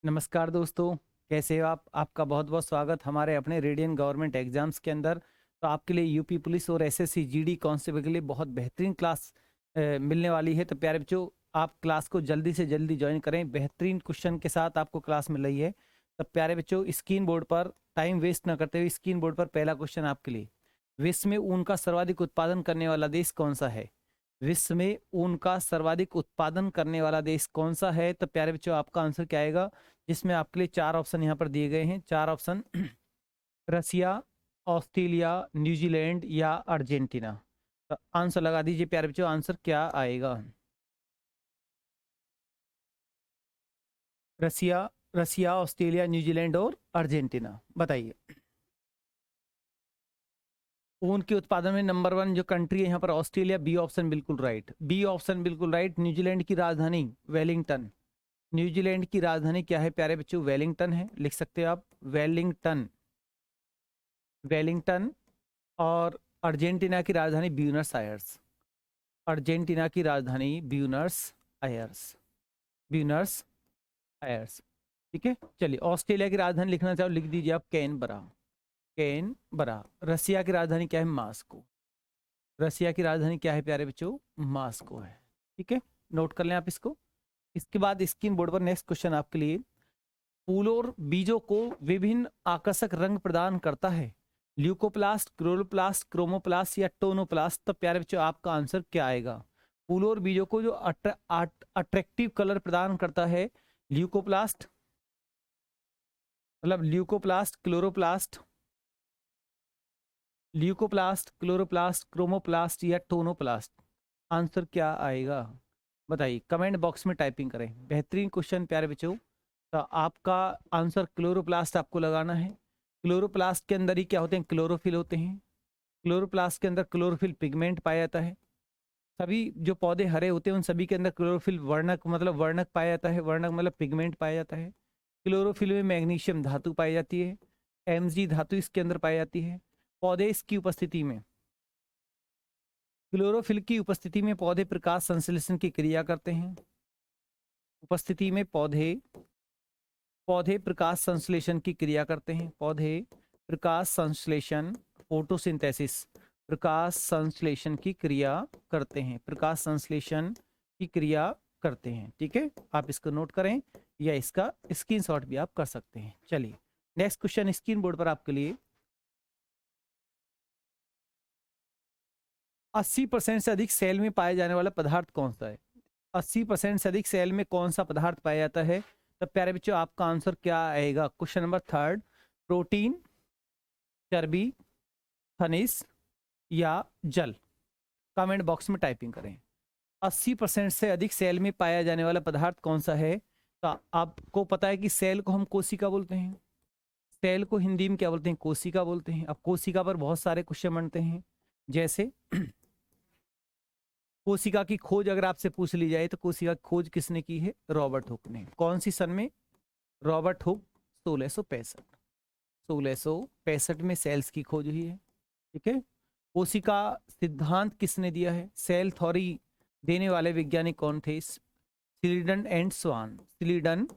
नमस्कार दोस्तों, कैसे हो आप? आपका बहुत बहुत स्वागत हमारे अपने रेडियन गवर्नमेंट एग्जाम्स के अंदर। तो आपके लिए यूपी पुलिस और एसएससी जीडी कांस्टेबल के लिए बहुत बेहतरीन क्लास मिलने वाली है। तो प्यारे बच्चों, आप क्लास को जल्दी से जल्दी ज्वाइन करें। बेहतरीन क्वेश्चन के साथ आपको क्लास मिल रही है। तो प्यारे बच्चों, स्क्रीन बोर्ड पर टाइम वेस्ट ना करते हुए स्क्रीन बोर्ड पर पहला क्वेश्चन आपके लिए। विश्व में ऊन का सर्वाधिक उत्पादन करने वाला देश कौन सा है? विश्व में ऊन का सर्वाधिक उत्पादन करने वाला देश कौन सा है? तो प्यारे बच्चों, आपका आंसर क्या आएगा? जिसमें आपके लिए चार ऑप्शन यहाँ पर दिए गए हैं। चार ऑप्शन रसिया, ऑस्ट्रेलिया, न्यूजीलैंड या अर्जेंटीना। तो आंसर लगा दीजिए प्यारे बच्चों, आंसर क्या आएगा? रसिया, रसिया, ऑस्ट्रेलिया, न्यूजीलैंड और अर्जेंटीना, बताइए। ऊन के उत्पादन में नंबर वन जो कंट्री है यहाँ पर ऑस्ट्रेलिया। बी ऑप्शन बिल्कुल राइट, बी ऑप्शन बिल्कुल राइट। न्यूजीलैंड की राजधानी वेलिंगटन। न्यूजीलैंड की राजधानी क्या है प्यारे बच्चों? वेलिंगटन है, लिख सकते हो आप वेलिंगटन, वेलिंगटन। और अर्जेंटीना की राजधानी ब्यूनस आयर्स। अर्जेंटीना की राजधानी ब्यूनस आयर्स, ब्यूनस आयर्स। ठीक है, चलिए। ऑस्ट्रेलिया की राजधानी लिखना चाहो लिख दीजिए आप कैनबरा, कैनबरा। रसिया की राजधानी क्या है? मास्को। रसिया की राजधानी क्या है प्यारे बच्चों? मास्को है। ठीक है, नोट कर लें आप इसको। इसके बाद स्क्रीन बोर्ड पर नेक्स्ट क्वेश्चन आपके लिए। फूलों और बीजों को विभिन्न आकर्षक रंग प्रदान करता है। ल्यूकोप्लास्ट, क्लोरोप्लास्ट, क्रोमोप्लास्ट या टोनोप्लास्ट। तो प्यारे बच्चों, आपका आंसर क्या आएगा? फूलों और बीजों को जो अट्रैक्टिव कलर प्रदान करता है, ल्यूकोप्लास्ट, मतलब leucoplast, chloroplast, leucoplast, chloroplast, chromoplast या टोनोप्लास्ट। आंसर क्या आएगा बताइए, कमेंट बॉक्स में टाइपिंग करें। बेहतरीन क्वेश्चन प्यारे बच्चों। तो आपका आंसर क्लोरोप्लास्ट आपको लगाना है। क्लोरोप्लास्ट के अंदर ही क्या होते हैं? क्लोरोफिल होते हैं। क्लोरोप्लास्ट के अंदर क्लोरोफिल पिगमेंट पाया जाता है। सभी जो पौधे हरे होते हैं उन सभी के अंदर क्लोरोफिल वर्णक, मतलब वर्णक पाया जाता है। वर्णक मतलब पिगमेंट पाया जाता है। क्लोरोफिल में मैग्नीशियम धातु पाई जाती है। एमजी धातु इसके अंदर पाई जाती है। पौधे इसकी उपस्थिति में, क्लोरोफिल की उपस्थिति में पौधे प्रकाश संश्लेषण की क्रिया करते हैं। उपस्थिति में पौधे पौधे प्रकाश संश्लेषण की क्रिया करते हैं। पौधे प्रकाश संश्लेषण, फोटोसिंथेसिस, प्रकाश संश्लेषण की क्रिया करते हैं। प्रकाश संश्लेषण की क्रिया करते हैं। ठीक है, आप इसको नोट करें या इसका स्क्रीनशॉट भी आप कर सकते हैं। चलिए, नेक्स्ट क्वेश्चन स्क्रीन बोर्ड पर आपके लिए। 80% से अधिक सेल में पाए जाने वाला पदार्थ कौन सा है? 80% से अधिक सेल में कौन सा पदार्थ पाया जाता है? तो प्यारे बच्चों, आपका आंसर क्या आएगा? क्वेश्चन नंबर थर्ड, प्रोटीन, चर्बी, खनिज या जल। कमेंट बॉक्स में टाइपिंग करें। 80% से अधिक सेल में पाया जाने वाला पदार्थ कौन सा है? तो आपको पता है कि सेल को हम कोशिका बोलते हैं। सेल को हिंदी में क्या बोलते हैं? कोशिका बोलते हैं। अब कोशिका पर बहुत सारे क्वेश्चन बनते हैं, जैसे कोशिका की खोज अगर आपसे पूछ ली जाए तो कोशिका की खोज किसने की है? रॉबर्ट हुक ने। कौन सी सन में? Robert Hooke 1665। 1665 में सेल्स की खोज हुई है। ठीक है। कोशिका सिद्धांत किसने दिया है? सेल थ्योरी देने वाले वैज्ञानिक कौन थे? स्लीडन एंड स्वान। स्लीडन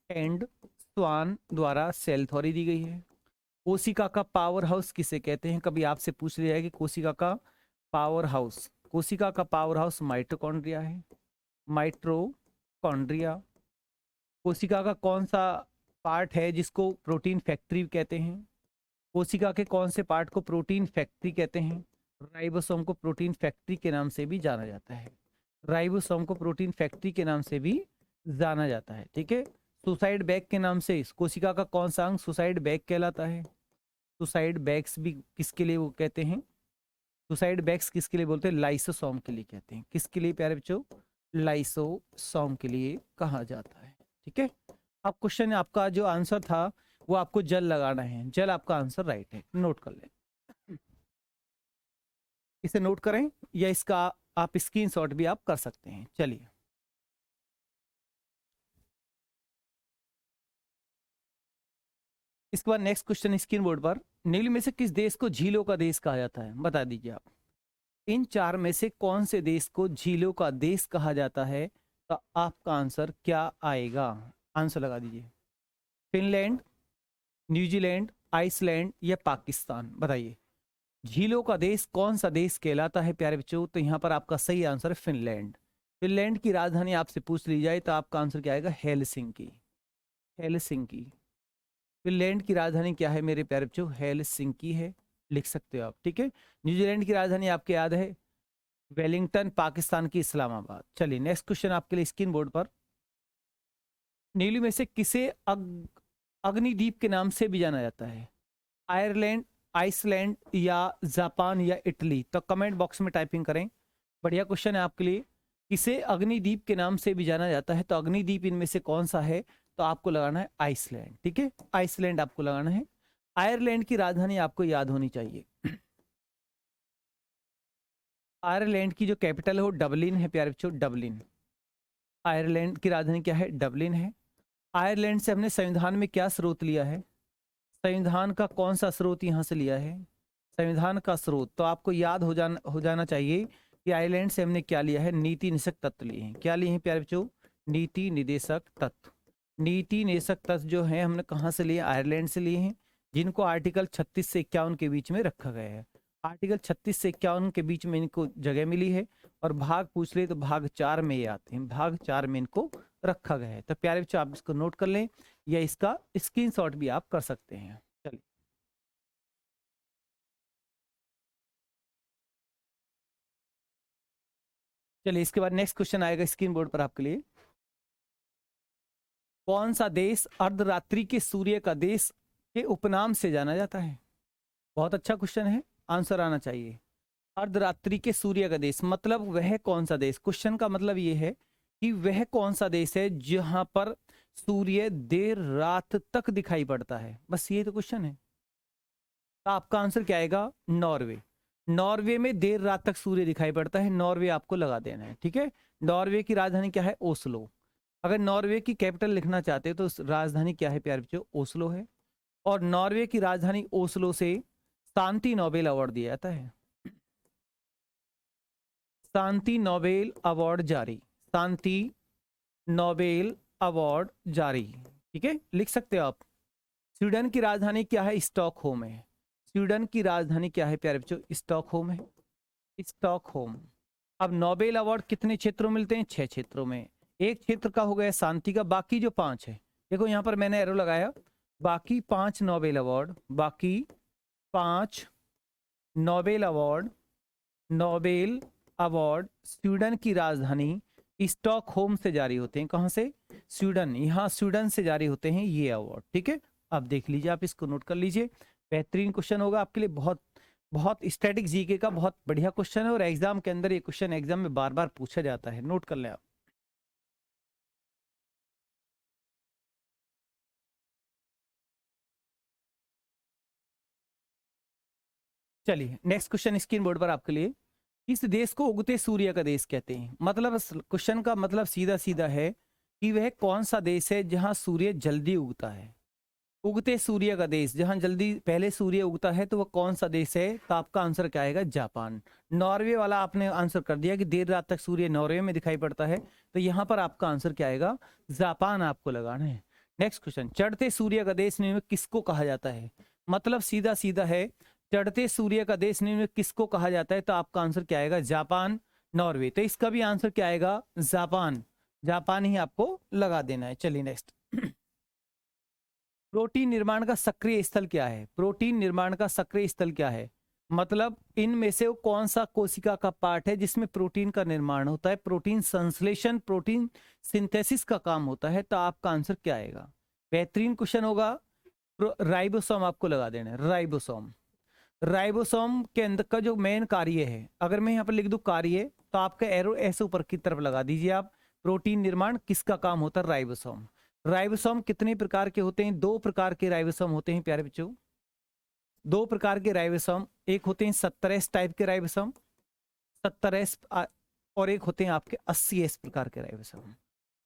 एंड स्वान द्वारा सेल थ्योरी दी गई है। कोशिका का पावर हाउस किसे कहते हैं? कभी आपसे पूछ लिया है कि कोशिका का पावर हाउस। कोशिका का पावर हाउस माइटोकॉन्ड्रिया है। माइटोकॉन्ड्रिया। कोशिका का कौन सा पार्ट है जिसको प्रोटीन फैक्ट्री कहते हैं? कोशिका के कौन से पार्ट को प्रोटीन फैक्ट्री कहते हैं? राइबोसोम को प्रोटीन फैक्ट्री के नाम से भी जाना जाता है। राइबोसोम को प्रोटीन फैक्ट्री के नाम से भी जाना जाता है। ठीक है। सुसाइड बैग के नाम से इस कोशिका का कौन सा अंग सुसाइड बैग कहलाता है? सुसाइड बैग्स भी किसके लिए वो कहते हैं? सुसाइड बैग्स किसके लिए बोलते हैं? लाइसोसोम के लिए कहते हैं। किसके लिए प्यारे बच्चों? लाइसोसोम के लिए कहा जाता है। ठीक है। अब क्वेश्चन आपका जो आंसर था वो आपको जल लगाना है। जल आपका आंसर राइट है, नोट कर लें। इसे नोट करें या इसका आप स्क्रीनशॉट भी आप कर सकते हैं। चलिए, इसके बाद नेक्स्ट क्वेश्चन स्क्रीन बोर्ड पर। निम्न में से किस देश को झीलों का देश कहा जाता है? बता दीजिए आप। इन चार में से कौन से देश को झीलों का देश कहा जाता है? तो आपका आंसर क्या आएगा? आंसर लगा दीजिए। फिनलैंड, न्यूजीलैंड, आइसलैंड या पाकिस्तान, बताइए झीलों का देश कौन सा देश कहलाता है प्यारे बच्चों? तो यहाँ पर आपका सही आंसर है फिनलैंड। फिनलैंड की राजधानी आपसे पूछ ली जाए तो आपका आंसर क्या आएगा? हेलसिंकी। हेलसिंकी। फिनलैंड की राजधानी क्या है मेरे प्यारे बच्चों? हेलसिंकी है, लिख सकते हो आप, ठीक है। न्यूजीलैंड की राजधानी आपके याद है? वेलिंगटन। पाकिस्तान की इस्लामाबाद। चलिए नेक्स्ट क्वेश्चन आपके लिए स्क्रीन बोर्ड पर। नीलू में से किसे अग्निद्वीप के नाम से भी जाना जाता है? आयरलैंड, आइसलैंड या जापान या इटली? तो कमेंट बॉक्स में टाइपिंग करें। बढ़िया क्वेश्चन है आपके लिए। किसे अग्निद्वीप के नाम से भी जाना जाता है? तो अग्निद्वीप इनमें से कौन सा है? तो आपको लगाना है आइसलैंड, ठीक है, आइसलैंड आपको लगाना है। आयरलैंड की राजधानी आपको याद होनी चाहिए। आयरलैंड की जो कैपिटल है वो डबलिन है प्यारे बच्चों, डबलिन। आयरलैंड की राजधानी क्या है? डबलिन है। आयरलैंड से हमने संविधान में क्या स्रोत लिया है? संविधान का कौन सा स्रोत यहाँ से लिया है? संविधान का स्रोत तो आपको याद हो जाना चाहिए कि आयरलैंड से हमने क्या लिया है? नीति निदेशक तत्व लिए हैं। क्या लिए हैं प्यारे बच्चों? नीति निदेशक तत्व। नीति निदेशक तत्व जो है हमने कहाँ से लिए? आयरलैंड से लिए हैं, जिनको आर्टिकल 36 से 51 के बीच में रखा गया है। आर्टिकल 36 से 51 के बीच में इनको जगह मिली है। और भाग पूछ ले तो भाग 4 में ये आते हैं, भाग 4 में इनको रखा गया है। तो प्यारे बच्चों आप इसको नोट कर लें या इसका स्क्रीनशॉट भी आप कर सकते हैं। चलिए चलिए इसके बाद नेक्स्ट क्वेश्चन आएगा स्क्रीन बोर्ड पर आपके लिए। कौन सा देश अर्धरात्रि के सूर्य का देश के उपनाम से जाना जाता है? बहुत अच्छा क्वेश्चन है, आंसर आना चाहिए। अर्धरात्रि के सूर्य का देश मतलब वह कौन सा देश? क्वेश्चन का मतलब ये है कि वह कौन सा देश है जहां पर सूर्य देर रात तक दिखाई पड़ता है, बस ये तो क्वेश्चन है। तो आपका आंसर क्या आएगा? नॉर्वे। नॉर्वे में देर रात तक सूर्य दिखाई पड़ता है, नॉर्वे आपको लगा देना है, ठीक है। नॉर्वे की राजधानी क्या है? ओस्लो। अगर नॉर्वे की कैपिटल लिखना चाहते हो तो राजधानी क्या है प्यारे बच्चों? ओस्लो है। और नॉर्वे की राजधानी ओस्लो से शांति नोबेल अवार्ड दिया जाता है। शांति नोबेल अवार्ड जारी, शांति नोबेल अवार्ड जारी, ठीक है, लिख सकते हो आप। स्वीडन की राजधानी क्या है? स्टॉकहोम है। स्वीडन की राजधानी क्या है प्यारे बच्चों? स्टॉकहोम है, स्टॉकहोम। अब नोबेल अवार्ड कितने क्षेत्रों में मिलते हैं? 6 क्षेत्रों में। एक क्षेत्र का हो गया शांति का, बाकी जो 5 है, देखो यहाँ पर मैंने एरो लगाया, बाकी 5 नोबेल अवार्ड, बाकी 5 Nobel award, Nobel award Sweden की राजधानी स्टॉकहोम से जारी होते हैं। कहां से? स्वीडन, यहाँ स्वीडन से जारी होते हैं ये अवार्ड, ठीक है। अब देख लीजिए, आप इसको नोट कर लीजिए, बेहतरीन क्वेश्चन होगा आपके लिए, बहुत बहुत स्टैटिक जीके का बहुत बढ़िया क्वेश्चन है। और एग्जाम के अंदर ये क्वेश्चन एग्जाम में बार बार पूछा जाता है, नोट कर लें आप। चलिए नेक्स्ट क्वेश्चन स्क्रीन बोर्ड पर आपके लिए। किस देश को उगते सूर्य का देश कहते हैं? मतलब क्वेश्चन का मतलब सीधा सीधा है कि वह कौन सा देश है जहां सूर्य जल्दी उगता है। उगते सूर्य का देश जहां जल्दी पहले सूर्य उगता है तो वह कौन सा देश है? तो आपका आंसर क्या आएगा? जापान। नॉर्वे वाला आपने आंसर कर दिया कि देर रात तक सूर्य नॉर्वे में दिखाई पड़ता है, तो यहां पर आपका आंसर क्या आएगा? जापान आपको लगाना है। नेक्स्ट क्वेश्चन, चढ़ते सूर्य का देश निम्न में किसको कहा जाता है? मतलब सीधा सीधा है, चढ़ते सूर्य का देश निम्न में किसको कहा जाता है? तो आपका आंसर क्या आएगा? Japan, Norway. तो इसका भी आंसर क्या आएगा? जापान। जापान ही आपको लगा देना है। चलिए नेक्स्ट। प्रोटीन निर्माण का सक्रिय स्थल क्या है? प्रोटीन निर्माण का सक्रिय स्थल क्या है? मतलब इनमें से वो कौन सा कोशिका का पार्ट है जिसमें प्रोटीन का निर्माण होता है, प्रोटीन संश्लेषण, प्रोटीन सिंथेसिस का काम होता है? तो आपका आंसर क्या आएगा? बेहतरीन क्वेश्चन होगा। राइबोसोम आपको लगा देना है, राइबोसोम। राइबोसोम के अंदर का जो मेन कार्य है, अगर मैं यहाँ पर लिख दूं कार्य, तो आपका एरो ऐसे ऊपर की तरफ लगा दीजिए आप। प्रोटीन निर्माण किसका काम होता है? राइबोसोम। राइबोसोम कितने प्रकार के होते हैं? 2 प्रकार के राइबोसोम होते हैं प्यारे बच्चों, 2 प्रकार के राइबोसोम। एक होते हैं 70S टाइप के राइबोसोम, 70S, और एक होते हैं आपके 80S प्रकार के राइबोसोम।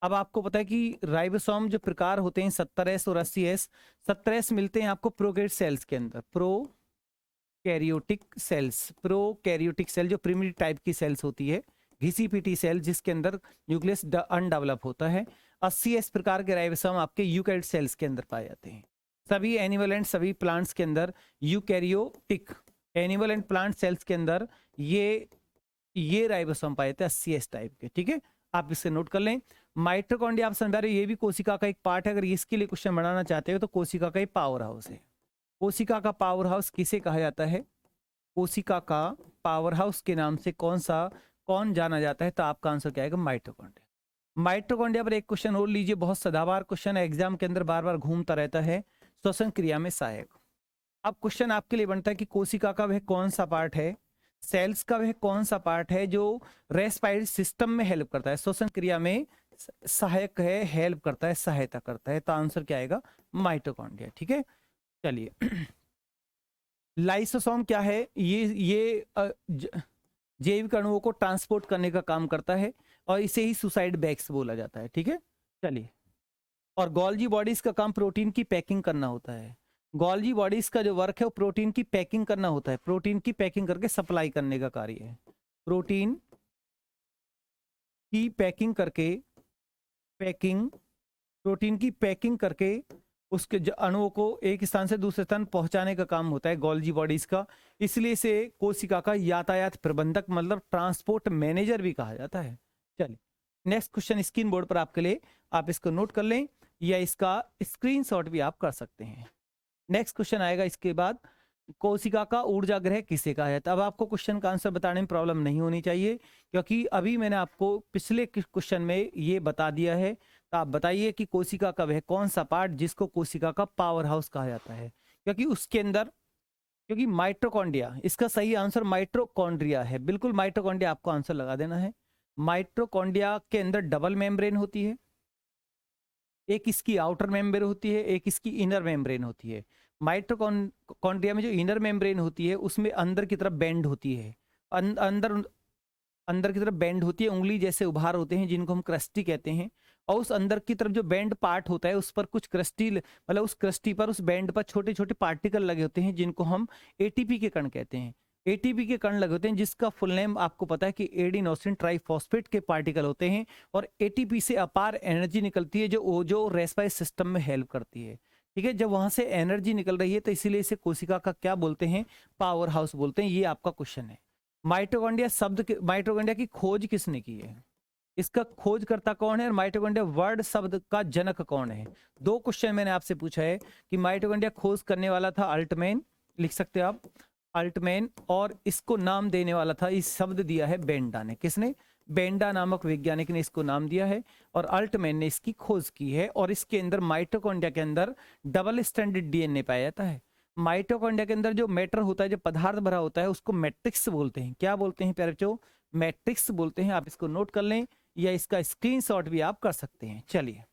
अब आपको पता है कि राइबोसोम जो प्रकार होते हैं 70S और 80S, 70S मिलते हैं आपको प्रोकैरियोटिक सेल्स के अंदर, प्रोकैरियोटिक सेल्स, प्रोकैरियोटिक सेल जो प्रिमिटिव टाइप की सेल्स होती है, घिसी पीटी सेल जिसके अंदर न्यूक्लियस अनडेवलप होता है। 80 इस प्रकार के राइबोसोम आपके यूकैरियोटिक सेल्स के अंदर पाए जाते हैं। सभी एनिमल एंड सभी प्लांट्स के अंदर eukaryotic animal and plant cells के अंदर ये राइबोसोम पाए जाते हैं 80 टाइप के। ठीक है, आप इसे नोट कर लें। माइटोकॉन्ड्रिया आप समझा रहे हो, ये भी कोशिका का एक पार्ट है। अगर इसके लिए क्वेश्चन बनाना चाहते हो तो कोशिका का एक पावर हाउस है। कोशिका का पावर हाउस किसे कहा जाता है? कोशिका का पावर हाउस के नाम से कौन जाना जाता है? तो आपका आंसर क्या आएगा? माइटोकॉन्ड्रिया। माइटोकॉन्ड्रिया पर एक क्वेश्चन और लीजिए, बहुत सदाबहार क्वेश्चन है, एग्जाम के अंदर बार बार घूमता रहता है। श्वसन क्रिया में सहायक। अब क्वेश्चन आपके लिए बनता है कि कोशिका का वह कौन सा पार्ट है, सेल्स का वह कौन सा पार्ट है जो रेस्पिरेटरी सिस्टम में हेल्प करता है, श्वसन क्रिया में सहायक है, हेल्प करता है, सहायता करता है। तो आंसर क्या आएगा? माइटोकॉन्ड्रिया। ठीक है, चलिए लाइसोसोम क्या है? ये जैविक अणुओं को ट्रांसपोर्ट करने का काम करता है और इसे ही सुसाइड बैग्स बोला जाता है। ठीक है, चलिए। और गोल्जी बॉडीज का काम प्रोटीन की पैकिंग करना होता है। गोल्जी बॉडीज का जो वर्क है वो प्रोटीन की पैकिंग करना होता है, प्रोटीन की पैकिंग करके सप्लाई करने का कार्य है। प्रोटीन की पैकिंग करके उसके अणुओं को एक स्थान से दूसरे स्थान पहुंचाने का काम होता है गोल्जी बॉडीज का। इसलिए इसे कोशिका का यातायात प्रबंधक मतलब ट्रांसपोर्ट मैनेजर भी कहा जाता है। चलिए नेक्स्ट क्वेश्चन स्क्रीन बोर्ड पर आपके लिए, आप इसको नोट कर लें या इसका स्क्रीनशॉट भी आप कर सकते हैं। नेक्स्ट क्वेश्चन आएगा इसके बाद, कोशिका का ऊर्जा ग्रह किसे कहा जाता है? अब आपको क्वेश्चन का आंसर बताने में प्रॉब्लम नहीं होनी चाहिए, क्योंकि अभी मैंने आपको पिछले क्वेश्चन में ये बता दिया है। तो आप बताइए कि कोशिका का वह कौन सा पार्ट जिसको कोशिका का पावर हाउस कहा जाता है, क्योंकि उसके अंदर, क्योंकि माइटोकॉन्ड्रिया, इसका सही आंसर माइटोकॉन्ड्रिया है। बिल्कुल माइटोकॉन्ड्रिया आपको आंसर लगा देना है। माइटोकॉन्ड्रिया के अंदर डबल मेम्ब्रेन होती है, एक इसकी आउटर मेम्ब्रेन होती है, एक इसकी इनर मेम्ब्रेन होती है। माइटोकॉन्ड्रिया में जो इनर मेम्ब्रेन होती है उसमें अंदर की तरफ बेंड होती है, अंदर की तरफ बेंड होती है, उंगली जैसे उभार होते हैं जिनको हम क्रस्टी कहते हैं। और उस अंदर की तरफ जो बेंड पार्ट होता है उस पर कुछ क्रस्टी, मतलब उस क्रस्टी पर, उस बेंड पर छोटे छोटे पार्टिकल लगे होते हैं जिनको हम एटीपी के कण कहते हैं। एटीपी के कण लगे होते हैं जिसका फुल नेम आपको पता है कि एडिनोसिन ट्राइफॉस्फेट के पार्टिकल होते हैं। और एटीपी से अपार एनर्जी निकलती है जो रेस्पिरेटरी सिस्टम में हेल्प करती है। ठीक है, जब वहां से एनर्जी निकल रही है तो इसीलिए इसे कोशिका का क्या बोलते हैं? पावर हाउस बोलते हैं। ये आपका क्वेश्चन है। माइटोकॉन्ड्रिया की खोज किसने की है? इसका खोजकर्ता कौन है और माइटोकॉन्ड्रिया वर्ड शब्द का जनक कौन है? दो क्वेश्चन मैंने आपसे पूछा है कि माइटोकॉन्ड्रिया खोज करने वाला था अल्टमैन, लिख सकते हो आप अल्टमैन, और इसको नाम देने वाला था, इस शब्द दिया है बेंडा ने। किसने? बेंडा नामक वैज्ञानिक ने इसको नाम दिया है और अल्टमैन ने इसकी खोज की है। और इसके अंदर माइटोकॉन्ड्रिया के अंदर डबल स्ट्रैंडेड डीएनए पाया जाता है। माइटोकॉन्ड्रिया के अंदर जो मैटर होता है, जो पदार्थ भरा होता है, उसको मैट्रिक्स बोलते हैं। क्या बोलते हैं प्यारे बच्चों? मैट्रिक्स बोलते हैं। आप इसको नोट कर लें या इसका स्क्रीनशॉट भी आप कर सकते हैं। चलिए,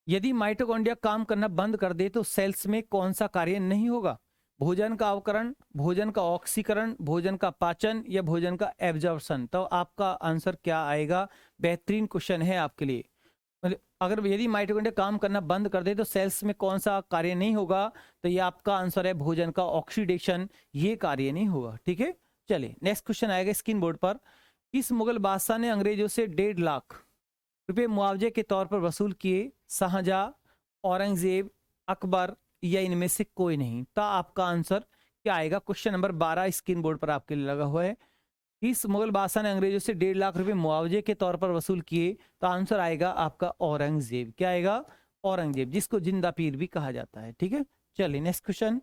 यदि माइटोकॉन्ड्रिया काम करना बंद कर दे तो सेल्स में कौन सा कार्य नहीं होगा? भोजन का अवकरण, भोजन का ऑक्सीकरण, भोजन का पाचन या भोजन का एब्जॉर्प्शन? तो आपका आंसर क्या आएगा? बेहतरीन क्वेश्चन है आपके लिए। अगर यदि माइटोकॉन्ड्रिया काम करना बंद कर दे तो सेल्स में कौन सा कार्य नहीं होगा? तो ये आपका आंसर है भोजन का ऑक्सीडेशन, ये कार्य नहीं होगा। ठीक है, चलिए नेक्स्ट क्वेश्चन आएगा स्क्रीन बोर्ड पर। किस मुगल बादशाह ने अंग्रेजों से 1.5 लाख रुपए मुआवजे के तौर पर वसूल किए? शाहजहां, औरंगजेब, अकबर या इनमें से कोई नहीं? तो आपका आंसर क्या आएगा? क्वेश्चन नंबर 12 स्क्रीन बोर्ड पर आपके लिए लगा हुआ है। किस मुगल बादशाह ने अंग्रेजों से 1.5 लाख रुपए मुआवजे के तौर पर वसूल किए? तो आंसर आएगा आपका औरंगजेब। क्या आएगा? औरंगजेब, जिसको जिंदा पीर भी कहा जाता है। ठीक है, चलिए next question.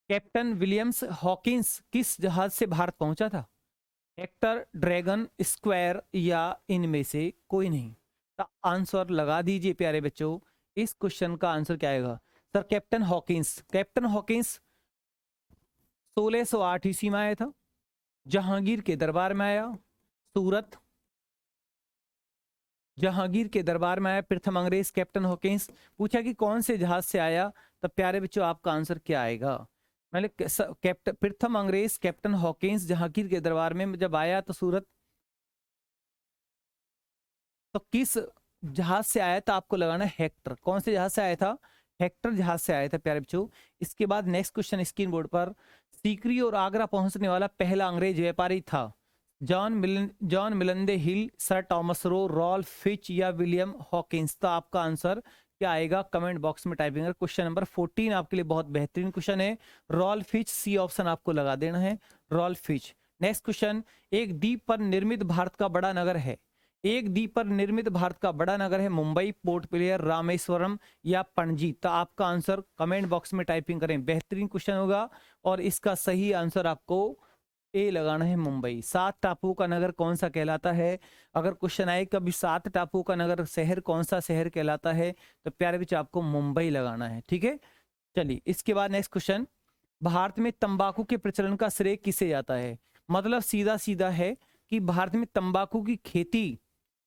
Captain Williams Hawkins किस जहाज से भारत पहुंचा था? हेक्टर, ड्रैगन, स्क्वायर या इनमें से कोई नहीं? तो आंसर लगा दीजिए प्यारे बच्चों। इस क्वेश्चन का आंसर क्या आएगा? Sir captain Hawkins. Captain Hawkins 1608 ईस्वी में आया था, जहांगीर के दरबार में आया, सूरत, जहांगीर के दरबार में आया प्रथम अंग्रेज कैप्टन हॉकिंस। पूछा कि कौन से जहाज से आया, तब प्यारे बच्चों आपका आंसर क्या आएगा? मतलब प्रथम अंग्रेज कैप्टन हॉकिंस जहांगीर के दरबार में जब आया तो सूरत, तो किस जहाज से आया था? आपको लगाना है हेक्टर। कौन से जहाज से आया था? हेक्टर जहाज से आया था प्यारे बच्चों। इसके बाद नेक्स्ट क्वेश्चन स्क्रीन बोर्ड पर, सीकरी और आगरा पहुंचने वाला पहला अंग्रेज व्यापारी था? John Mildenhall, sir Thomas Roe, Ralph Fitch या विलियम हॉकिंस। तो आपका आंसर क्या आएगा कमेंट बॉक्स में टाइपिंग कर। क्वेश्चन नंबर 14 आपके लिए बहुत बेहतरीन क्वेश्चन है, रॉल्फ फिच, सी ऑप्शन आपको लगा देना है, रॉल्फ फिच। नेक्स्ट क्वेश्चन, एक द्वीप पर निर्मित भारत का बड़ा नगर है, एक द्वीप पर निर्मित भारत का बड़ा नगर है मुंबई, पोर्ट ब्लेयर, रामेश्वरम या पणजी। तो आपका आंसर कमेंट बॉक्स में टाइपिंग करें, बेहतरीन क्वेश्चन होगा और इसका सही आंसर आपको ए लगाना है, मुंबई। 7 टापुओं का नगर कौन सा कहलाता है? अगर क्वेश्चन आए कभी 7 टापुओं का नगर शहर कौन सा शहर कहलाता है, तो प्यारे बच्चे आपको मुंबई लगाना है, ठीक है। चलिए इसके बाद नेक्स्ट क्वेश्चन, भारत में तंबाकू के प्रचलन का श्रेय किसे जाता है? मतलब सीधा सीधा है कि भारत में तंबाकू की खेती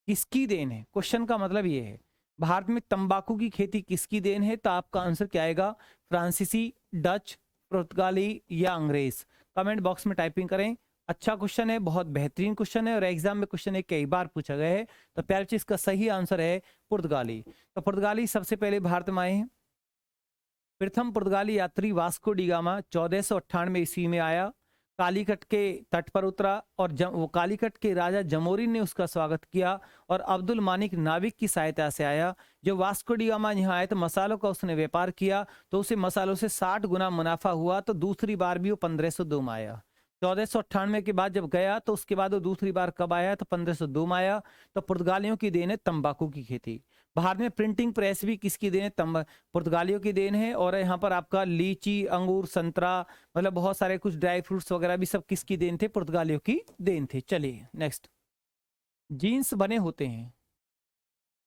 किसकी देन है, क्वेश्चन का मतलब ये है भारत में तंबाकू की खेती किसकी देन है। तो आपका आंसर क्या आएगा, फ्रांसीसी, डच, पुर्तगाली या अंग्रेज। कमेंट बॉक्स में टाइपिंग करें। अच्छा क्वेश्चन है, बहुत बेहतरीन क्वेश्चन है और एग्जाम में क्वेश्चन है कई बार पूछा गया है। तो प्यारे बच्चे इसका सही आंसर है पुर्तगाली। तो पुर्तगाली सबसे पहले भारत में आए हैं। प्रथम पुर्तगाली यात्री वास्को डी गामा 1498 ईस्वी में आया, कालीकट के तट पर उतरा और वो कालीकट के राजा जमोरिन ने उसका स्वागत किया और अब्दुल मानिक नाविक की सहायता से आया। जब वास्को डी गामा यहाँ आया तो मसालों का उसने व्यापार किया, तो उसे मसालों से 60 गुना मुनाफा हुआ। तो दूसरी बार भी वो 1502 में आया। 1498 के बाद जब गया तो उसके बाद वो दूसरी बार कब आया, तो 1502 में आया। तो पुर्तगालियों की देन है तंबाकू की खेती। भारत में प्रिंटिंग प्रेस भी किसकी देन है, पुर्तगालियों की देन है। और यहाँ पर आपका लीची, अंगूर, संतरा, मतलब बहुत सारे कुछ ड्राई फ्रूट्स वगैरह भी सब किसकी देन थे, पुर्तगालियों की देन थे। चलिए नेक्स्ट, जीन्स बने होते हैं,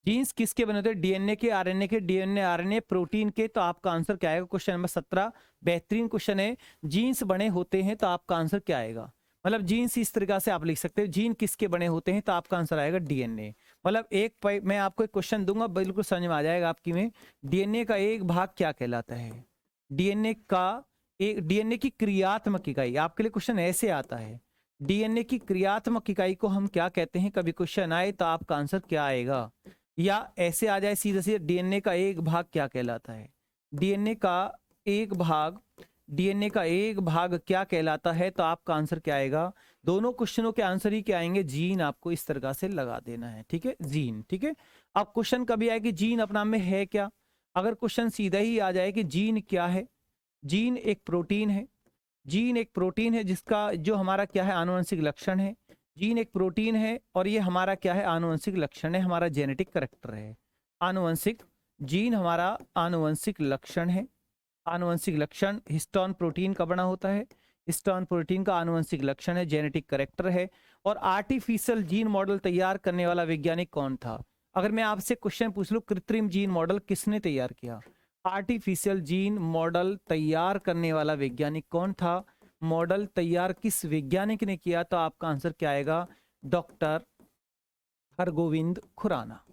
जीन्स किसके बने होते हैं? डीएनए के, आरएनए के, डीएनए आरएनए प्रोटीन के। तो आपका आंसर क्या आएगा, क्वेश्चन नंबर 17 बेहतरीन क्वेश्चन है, जीन्स बने होते हैं। तो आपका आंसर क्या आएगा, मतलब जीन्स इस तरीका से आप लिख सकते हो, जीन किसके बने होते हैं, तो आपका आंसर आएगा डीएनए। मतलब मैं आपको एक क्वेश्चन दूंगा, बिल्कुल समझ में आ जाएगा आपकी में। डीएनए का एक भाग क्या कहलाता है? डीएनए का एक, डीएनए की क्रियात्मक इकाई, आपके लिए क्वेश्चन ऐसे आता है, डीएनए की क्रियात्मक इकाई को हम क्या कहते हैं? कभी क्वेश्चन आए तो आपका आंसर क्या आएगा, या ऐसे आ जाए सीधे सीधे, डीएनए का एक भाग क्या कहलाता है? डीएनए का एक भाग, डीएनए का एक भाग क्या कहलाता है? तो आपका आंसर क्या आएगा? दोनों क्वेश्चनों के आंसर ही क्या आएंगे, जीन आपको इस तरह से लगा देना है, ठीक है, जीन, ठीक है। अब क्वेश्चन कभी आए कि जीन अपना में है क्या, अगर क्वेश्चन सीधा ही आ जाए कि जीन क्या है, जीन एक प्रोटीन है, जीन एक प्रोटीन है जिसका जो हमारा क्या है, आनुवंशिक लक्षण है। जीन एक प्रोटीन है और ये हमारा क्या है, आनुवंशिक लक्षण है, हमारा जेनेटिक करेक्टर है। आनुवंशिक, जीन हमारा आनुवंशिक लक्षण है। आनुवंशिक लक्षण हिस्टोन प्रोटीन का बना होता है, हिस्टोन प्रोटीन का आनुवंशिक लक्षण है, जेनेटिक करेक्टर है। और आर्टिफिशियल जीन मॉडल तैयार करने वाला वैज्ञानिक कौन था? अगर मैं आपसे क्वेश्चन पूछ लूं, कृत्रिम जीन मॉडल किसने तैयार किया? आर्टिफिशियल जीन मॉडल तैयार करने वाला वैज्ञानिक कौन था? मॉडल तैयार किस वैज्ञानिक ने किया? तो आपका आंसर क्या आएगा, डॉक्टर हरगोविंद खुराना।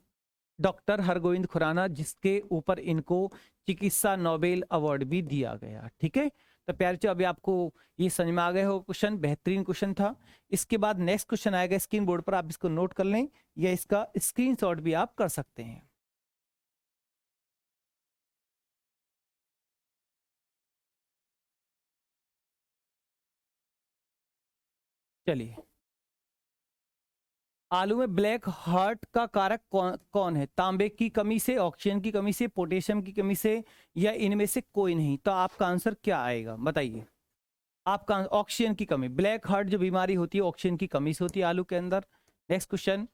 डॉक्टर हरगोविंद खुराना, जिसके ऊपर इनको चिकित्सा नोबेल अवार्ड भी दिया गया, ठीक है। तो प्यारे बच्चों अभी आपको ये समझ में आ गए हो, क्वेश्चन बेहतरीन क्वेश्चन था। इसके बाद नेक्स्ट क्वेश्चन आएगा स्क्रीन बोर्ड पर, आप इसको नोट कर लें या इसका स्क्रीनशॉट भी आप कर सकते हैं। चलिए, आलू में ब्लैक हार्ट का कारक कौन है? तांबे की कमी से, ऑक्सीजन की कमी से, पोटेशियम की कमी से, या इनमें से कोई नहीं। तो आपका आंसर क्या आएगा बताइए। आपका ऑक्सीजन की कमी, ब्लैक हार्ट जो बीमारी होती है ऑक्सीजन की कमी से होती है आलू के अंदर। नेक्स्ट क्वेश्चन,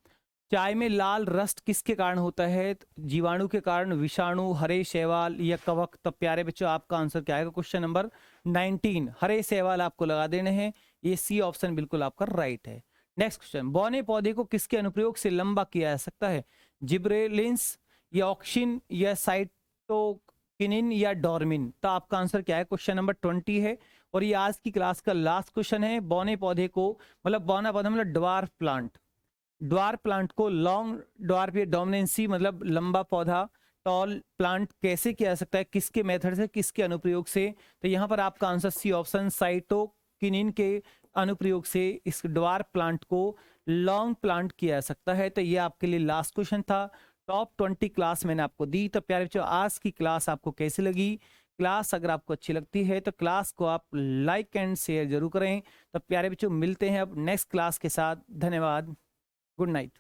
चाय में लाल रस्ट किसके कारण होता है? जीवाणु के कारण, विषाणु, हरे शैवाल या कवक। तो प्यारे बच्चों आपका आंसर क्या आएगा, क्वेश्चन नंबर 19 हरे शैवाल आपको लगा देने हैं, ये सी ऑप्शन बिल्कुल आपका राइट है। नेक्स्ट क्वेश्चन, बौने पौधे को किसके अनुप्रयोग से लंबा किया जा सकता है? जिब्रेलिंस या ऑक्सिन या साइटोकिनिन या डॉर्मिन। तो आपका आंसर क्या है, क्वेश्चन नंबर 20 है और ये आज की क्लास का लास्ट क्वेश्चन है। बौने पौधे को, मतलब बौना पौधा मतलब ड्वार्फ प्लांट, ड्वार्फ प्लांट को लॉन्ग ड्वार्फ या डोमिनेंसी मतलब लंबा पौधा, टॉल प्लांट कैसे किया जा सकता है, किसके मेथड से, किसके अनुप्रयोग से? तो यहाँ पर आपका आंसर सी ऑप्शन, साइटोकिनिन के अनुप्रयोग से इस ड्वार्फ प्लांट को लॉन्ग प्लांट किया जा सकता है। तो ये आपके लिए लास्ट क्वेश्चन था। टॉप 20 क्लास मैंने आपको दी। तो प्यारे बच्चों आज की क्लास आपको कैसी लगी क्लास अगर आपको अच्छी लगती है तो क्लास को आप लाइक एंड शेयर जरूर करें। तो प्यारे बच्चों, मिलते हैं अब नेक्स्ट क्लास के साथ। धन्यवाद। Good night.